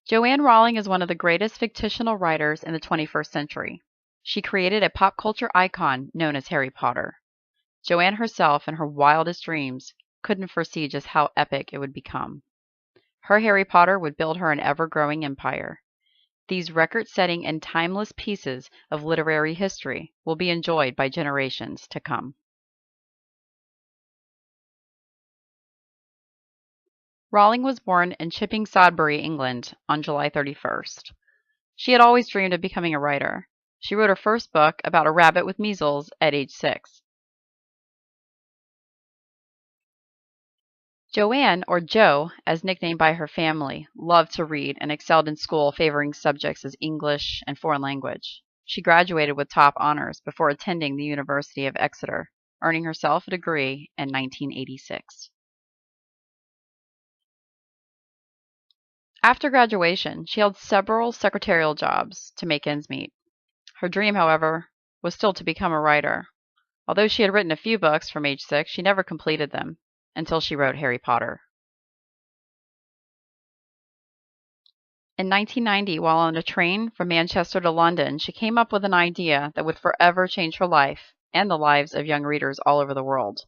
Joanne Rowling is one of the greatest fictional writers in the 21st century. She created a pop culture icon known as Harry Potter. Joanne herself, in her wildest dreams, couldn't foresee just how epic it would become. Her Harry Potter would build her an ever-growing empire. These record-setting and timeless pieces of literary history will be enjoyed by generations to come. Rowling was born in Chipping Sodbury, England, on July 31st. She had always dreamed of becoming a writer. She wrote her first book about a rabbit with measles at age 6. Joanne, or Jo, as nicknamed by her family, loved to read and excelled in school, favoring subjects as English and foreign language. She graduated with top honors before attending the University of Exeter, earning herself a degree in 1986. After graduation, she held several secretarial jobs to make ends meet. Her dream, however, was still to become a writer. Although she had written a few books from age 6, she never completed them until she wrote Harry Potter. In 1990, while on a train from Manchester to London, she came up with an idea that would forever change her life and the lives of young readers all over the world.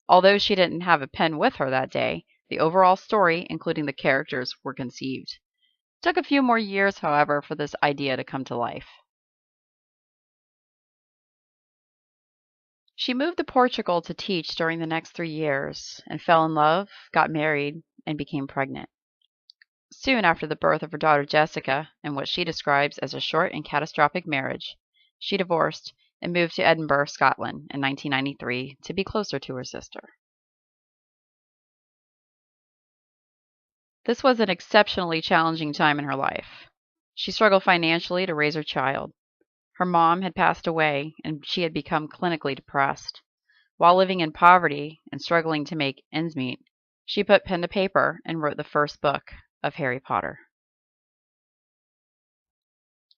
Although she didn't have a pen with her that day, the overall story, including the characters, were conceived. It took a few more years, however, for this idea to come to life. She moved to Portugal to teach during the next 3 years and fell in love, got married, and became pregnant. Soon after the birth of her daughter Jessica, in what she describes as a short and catastrophic marriage, she divorced and moved to Edinburgh, Scotland in 1993 to be closer to her sister. This was an exceptionally challenging time in her life. She struggled financially to raise her child. Her mom had passed away and she had become clinically depressed. While living in poverty and struggling to make ends meet, she put pen to paper and wrote the first book of Harry Potter.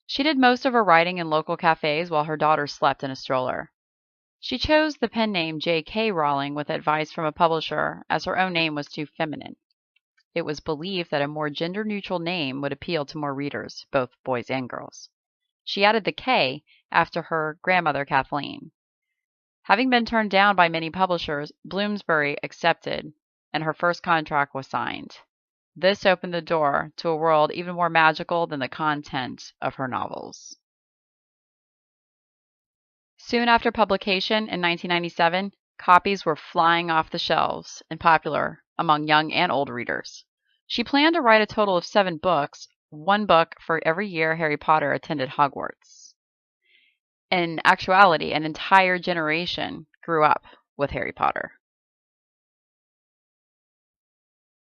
She did most of her writing in local cafes while her daughter slept in a stroller. She chose the pen name J.K. Rowling with advice from a publisher, as her own name was too feminine. It was believed that a more gender-neutral name would appeal to more readers, both boys and girls. She added the K after her grandmother Kathleen. Having been turned down by many publishers, Bloomsbury accepted, and her first contract was signed. This opened the door to a world even more magical than the content of her novels. Soon after publication in 1997, copies were flying off the shelves and popular among young and old readers. She planned to write a total of 7 books, 1 book for every year Harry Potter attended Hogwarts. In actuality, an entire generation grew up with Harry Potter.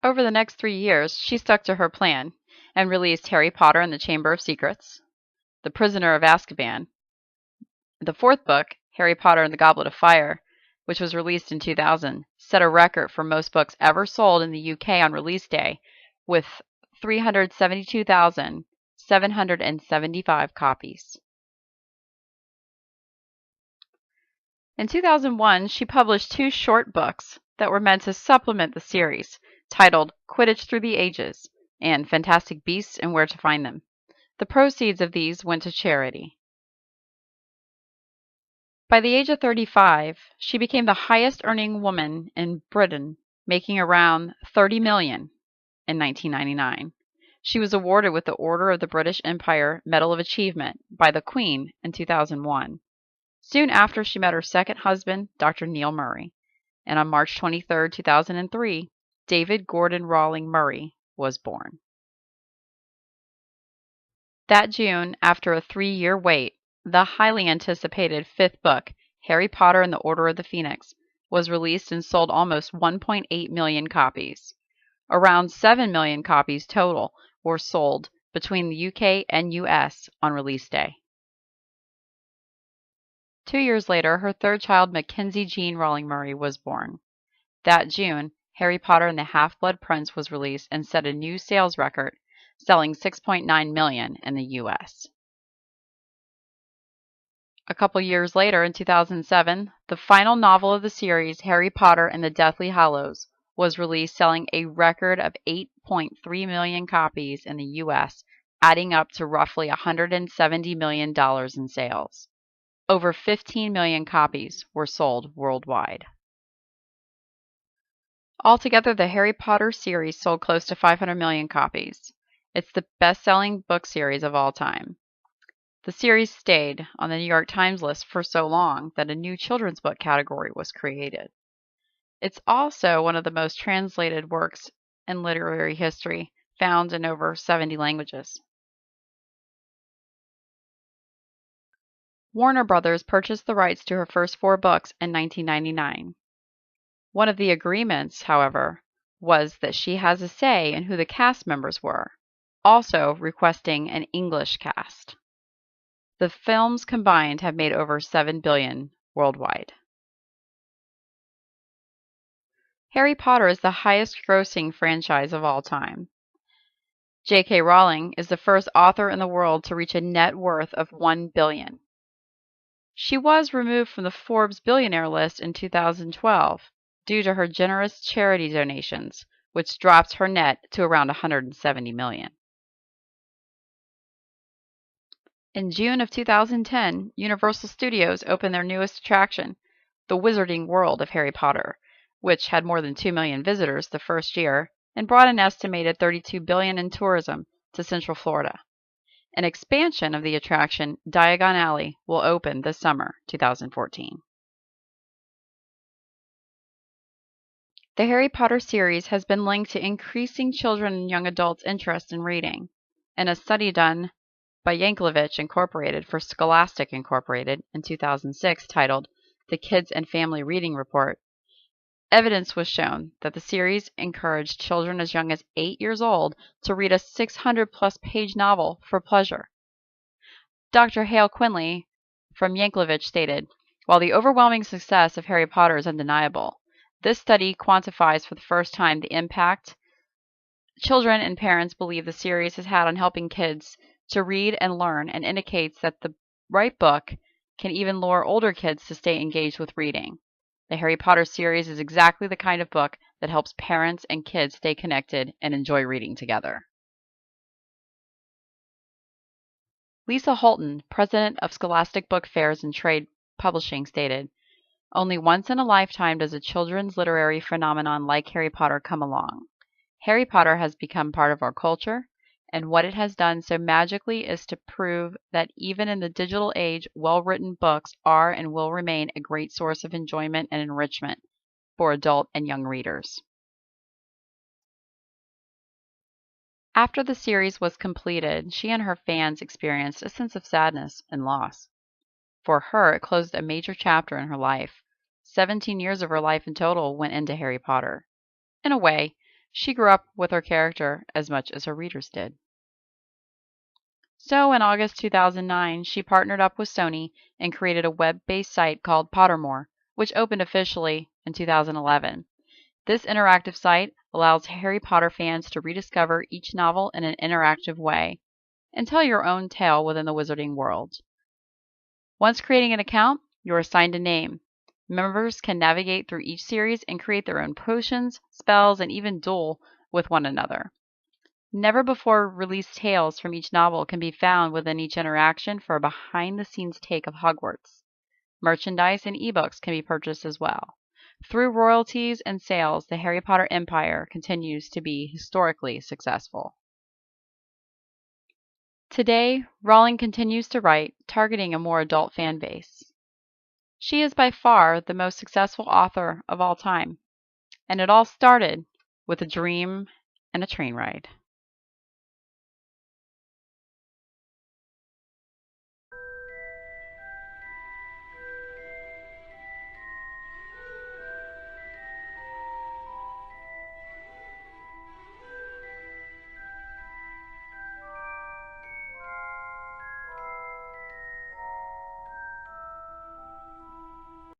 Over the next 3 years, she stuck to her plan and released Harry Potter and the Chamber of Secrets, The Prisoner of Azkaban. The 4th book, Harry Potter and the Goblet of Fire, which was released in 2000, set a record for most books ever sold in the UK on release day, with 372,775 copies. In 2001, she published 2 short books that were meant to supplement the series, titled Quidditch Through the Ages and Fantastic Beasts and Where to Find Them. The proceeds of these went to charity. By the age of 35, she became the highest-earning woman in Britain, making around $30 million in 1999. She was awarded with the Order of the British Empire Medal of Achievement by the Queen in 2001. Soon after, she met her second husband, Dr. Neil Murray, and on March 23, 2003, David Gordon Rowling Murray was born. That June, after a 3-year wait, the highly anticipated 5th book, Harry Potter and the Order of the Phoenix, was released and sold almost 1.8 million copies. Around 7 million copies total were sold between the UK and US on release day. 2 years later, her 3rd child, Mackenzie Jean Rowling Murray, was born. That June, Harry Potter and the Half-Blood Prince was released and set a new sales record, selling 6.9 million in the US. A couple years later, in 2007, the final novel of the series, Harry Potter and the Deathly Hallows, was released, selling a record of 8.3 million copies in the US, adding up to roughly $170 million in sales. Over 15 million copies were sold worldwide. Altogether, the Harry Potter series sold close to 500 million copies. It's the best-selling book series of all time. The series stayed on the New York Times list for so long that a new children's book category was created. It's also one of the most translated works in literary history, found in over 70 languages. Warner Brothers purchased the rights to her first 4 books in 1999. One of the agreements, however, was that she has a say in who the cast members were, also requesting an English cast. The films combined have made over $7 billion worldwide. Harry Potter is the highest-grossing franchise of all time. J.K. Rowling is the first author in the world to reach a net worth of $1 billion. She was removed from the Forbes billionaire list in 2012 due to her generous charity donations, which dropped her net to around $170 million. In June of 2010, Universal Studios opened their newest attraction, the Wizarding World of Harry Potter, which had more than 2 million visitors the first year and brought an estimated $32 billion in tourism to Central Florida. An expansion of the attraction, Diagon Alley, will open this summer, 2014. The Harry Potter series has been linked to increasing children and young adults' interest in reading. In a study done by Yankelovich Incorporated for Scholastic Incorporated in 2006 titled The Kids and Family Reading Report, evidence was shown that the series encouraged children as young as 8 years old to read a 600-plus page novel for pleasure. Dr. Hale Quinley from Yankelovich stated, "While the overwhelming success of Harry Potter is undeniable, this study quantifies for the first time the impact children and parents believe the series has had on helping kids to read and learn, and indicates that the right book can even lure older kids to stay engaged with reading. The Harry Potter series is exactly the kind of book that helps parents and kids stay connected and enjoy reading together." Lisa Holton, president of Scholastic Book Fairs and Trade Publishing, stated, "Only once in a lifetime does a children's literary phenomenon like Harry Potter come along. Harry Potter has become part of our culture, and what it has done so magically is to prove that even in the digital age, well-written books are and will remain a great source of enjoyment and enrichment for adult and young readers." After the series was completed, she and her fans experienced a sense of sadness and loss. For her, it closed a major chapter in her life. 17 years of her life in total went into Harry Potter. In a way, she grew up with her character as much as her readers did. So in August 2009, she partnered up with Sony and created a web-based site called Pottermore, which opened officially in 2011. This interactive site allows Harry Potter fans to rediscover each novel in an interactive way and tell your own tale within the Wizarding world. Once creating an account, you're assigned a name. Members can navigate through each series and create their own potions, spells, and even duel with one another. Never-before-released tales from each novel can be found within each interaction for a behind-the-scenes take of Hogwarts. Merchandise and ebooks can be purchased as well. Through royalties and sales, the Harry Potter empire continues to be historically successful. Today, Rowling continues to write, targeting a more adult fan base. She is by far the most successful author of all time, and it all started with a dream and a train ride.